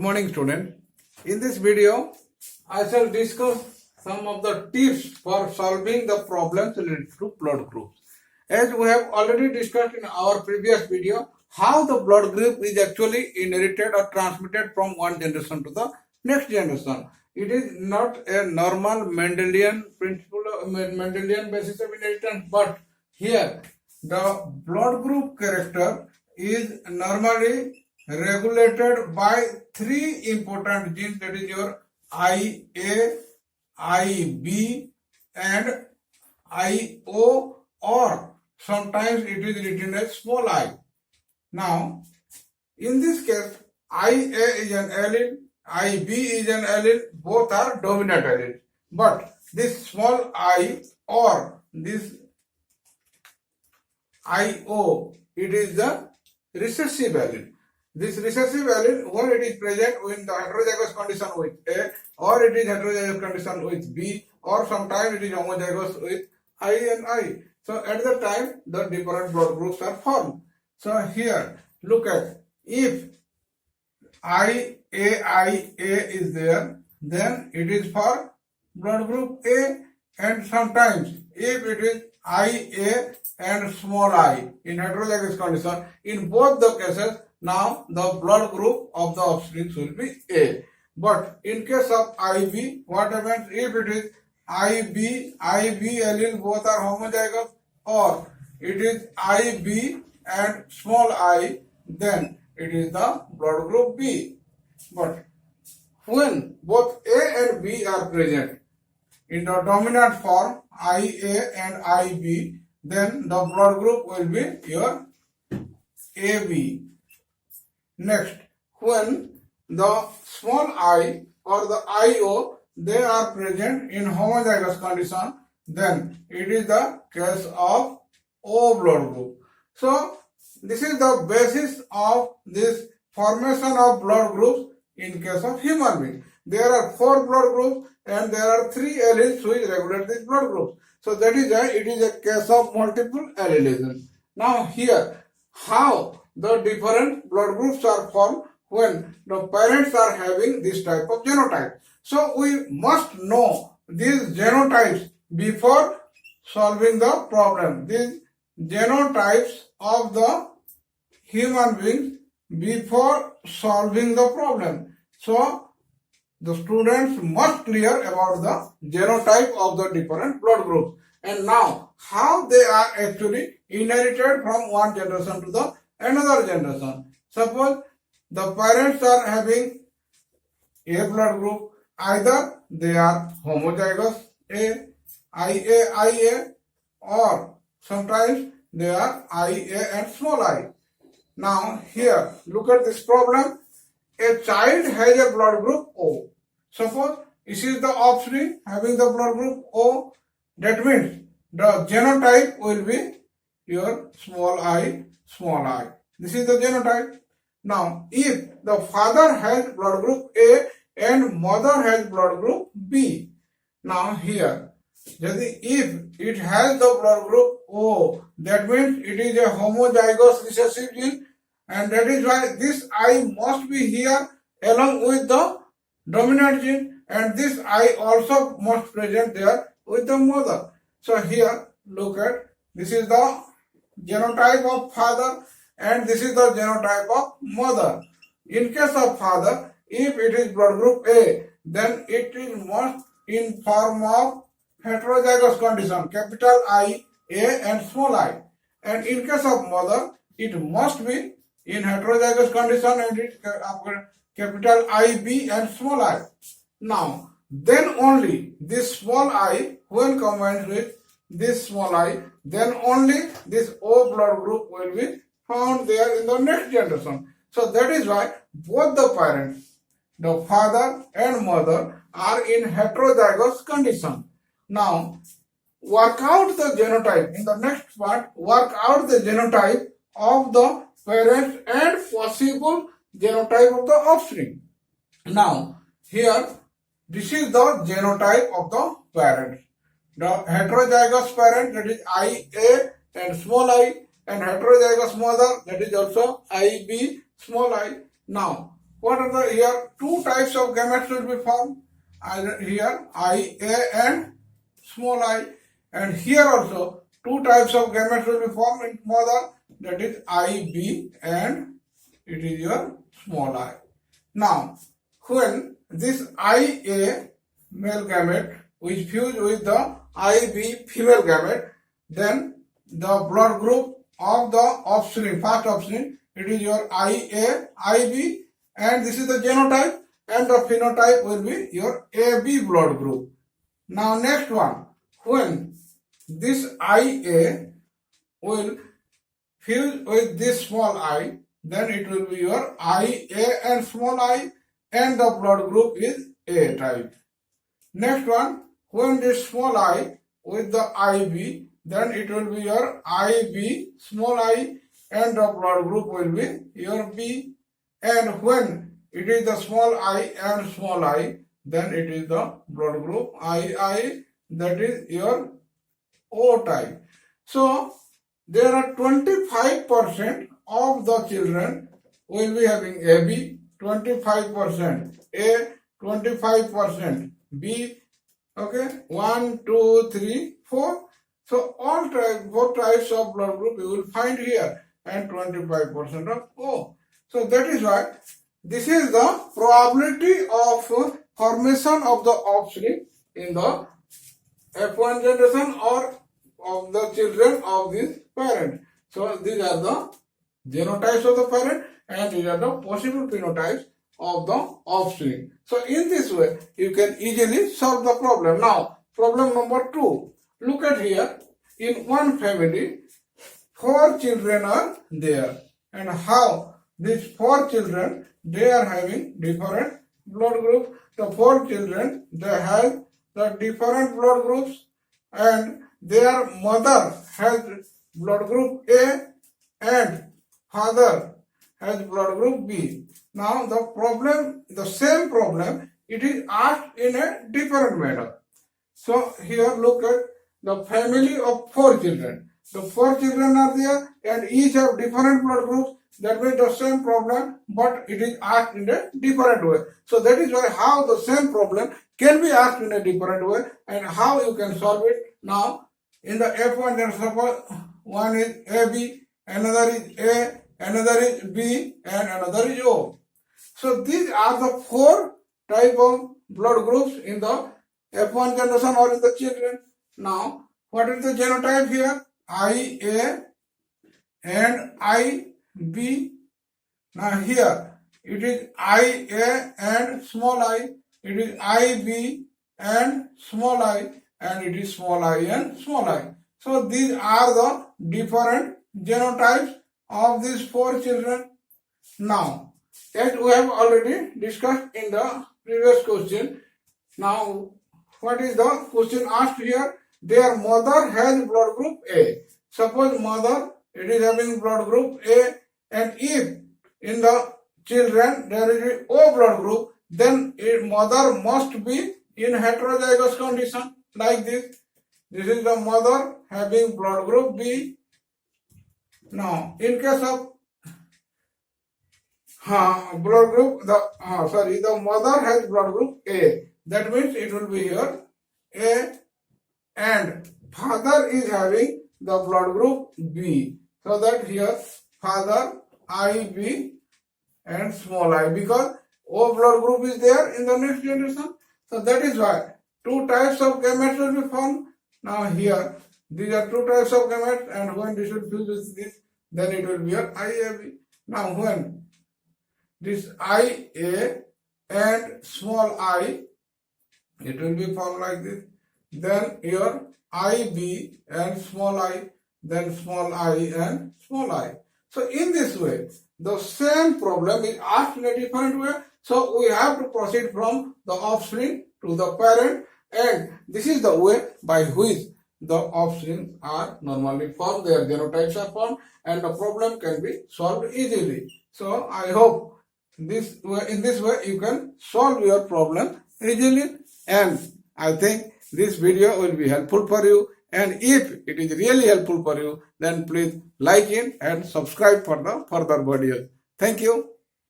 morning, student. In this video, I shall discuss some of the tips for solving the problems related to blood groups. As we have already discussed in our previous video, how the blood group is actually inherited or transmitted from one generation to the next generation. It is not a normal Mendelian principle, Mendelian basis of inheritance, but here the blood group character is normally regulated by three important genes, that is your IA, IB and IO, or sometimes it is written as small I. Now, in this case, IA is an allele, IB is an allele, both are dominant alleles. But this small I or this IO, it is the recessive allele. This recessive allele, when it is present in the heterozygous condition with A, or it is heterozygous condition with B, or sometimes it is homozygous with I and I. So at the time, the different blood groups are formed. So here, look at, if IAIA is there, then it is for blood group A, and sometimes if it is IA and small I in heterozygous condition, in both the cases, now the blood group of the offspring will be A. But in case of IB, what happens if it is IB allele both are homozygous, or it is IB and small I, then it is the blood group B. But when both A and B are present in the dominant form, IA and IB, then the blood group will be your AB. Next, when the small I or the IO, they are present in homozygous condition, then it is the case of O blood group. So, this is the basis of this formation of blood groups in case of human being. There are 4 blood groups and there are 3 alleles which regulate these blood groups. So, that is why it is a case of multiple allelism. Now, here, how the different blood groups are formed when the parents are having this type of genotype. So we must know these genotypes before solving the problem. These genotypes of the human beings before solving the problem. So the students must clear about the genotype of the different blood groups. And now how they are actually inherited from one generation to the another generation. Suppose the parents are having A blood group, either they are homozygous A, IA, or sometimes they are IA and small I. Now here, look at this problem. A child has a blood group O. Suppose this is the offspring having the blood group O. That means the genotype will be your small I. This is the genotype. Now, if the father has blood group A and mother has blood group B, now here, if it has the blood group O, that means it is a homozygous recessive gene, and that is why this I must be here along with the dominant gene, and this I also must present there with the mother. So here, look at, this is the genotype of father and this is the genotype of mother. In case of father, if it is blood group A, then it is must in form of heterozygous condition, capital I, A and small I. And in case of mother, it must be in heterozygous condition and it capital IB and small I. Now, then only this small I, when combined with this small I, then only this O blood group will be found there in the next generation. So that is why both the parents, the father and mother, are in heterozygous condition. Now, work out the genotype. In the next part, work out the genotype of the parents and possible genotype of the offspring. Now, here, this is the genotype of the parents. The heterozygous parent, that is IA and small I, and heterozygous mother, that is also IB small I. Now, what are the here two types of gametes will be formed. Either here IA and small I, and here also two types of gametes will be formed in mother, that is IB and it is your small I. Now, when this IA male gamete is fused with the IB female gamete, then the blood group of the offspring, first offspring, it is your IA, IB, and this is the genotype, and the phenotype will be your AB blood group. Now next one, when this IA will fuse with this small I, then it will be your IA and small I, and the blood group is A type. Next one, when this small I with the IB, then it will be your IB small I, and the blood group will be your B. And when it is the small I and small I, then it is the blood group II, that is your O type. So there are 25% of the children will be having AB, 25% A, 25% B. Okay, 1, 2, 3, 4. So all four types of blood group you will find here, and 25% of O. So that is why this is the probability of formation of the offspring in the F1 generation or of the children of this parent. So these are the genotypes of the parent, and these are the possible phenotypes of the offspring. So in this way, you can easily solve the problem. Now, problem number 2. Look at here. In one family, 4 children are there, and how these 4 children, they are having different blood groups. The 4 children, they have the different blood groups, and their mother has blood group A and father has blood group B. Now the problem, the same problem, it is asked in a different manner. So here look at the family of 4 children. The 4 children are there and each have different blood groups. That means the same problem, but it is asked in a different way. So that is why how the same problem can be asked in a different way, and how you can solve it. Now in the F1, there suppose one is AB, another is A, another is B, and another is O. So these are the 4 type of blood groups in the F1 generation or in the children. Now, what is the genotype here? IA and IB. Now here, it is IA and small I, it is IB and small I, and it is small I and small I. So these are the different genotypes of these 4 children. Now, as we have already discussed in the previous question, now what is the question asked here? Their mother has blood group A. Suppose mother, it is having blood group A, and if in the children there is O blood group, then mother must be in heterozygous condition like this. This is the mother having blood group B. Now, in case of blood group, the mother has blood group A. That means it will be here A, and father is having the blood group B. So that here father IB and small I, because O blood group is there in the next generation. So that is why 2 types of gametes will be formed. Now here these are 2 types of gametes, and when this will fuse with this, then it will be your IAB. Now when this IA and small I, it will be formed like this. Then your IB and small I, then small I and small I. So in this way, the same problem is asked in a different way. So we have to proceed from the offspring to the parent, and this is the way by which the offspring are normally formed, their genotypes are formed, and the problem can be solved easily. So I hope in this way you can solve your problem easily, and I think this video will be helpful for you, and if it is really helpful for you, then please like it and subscribe for the further videos. Thank you.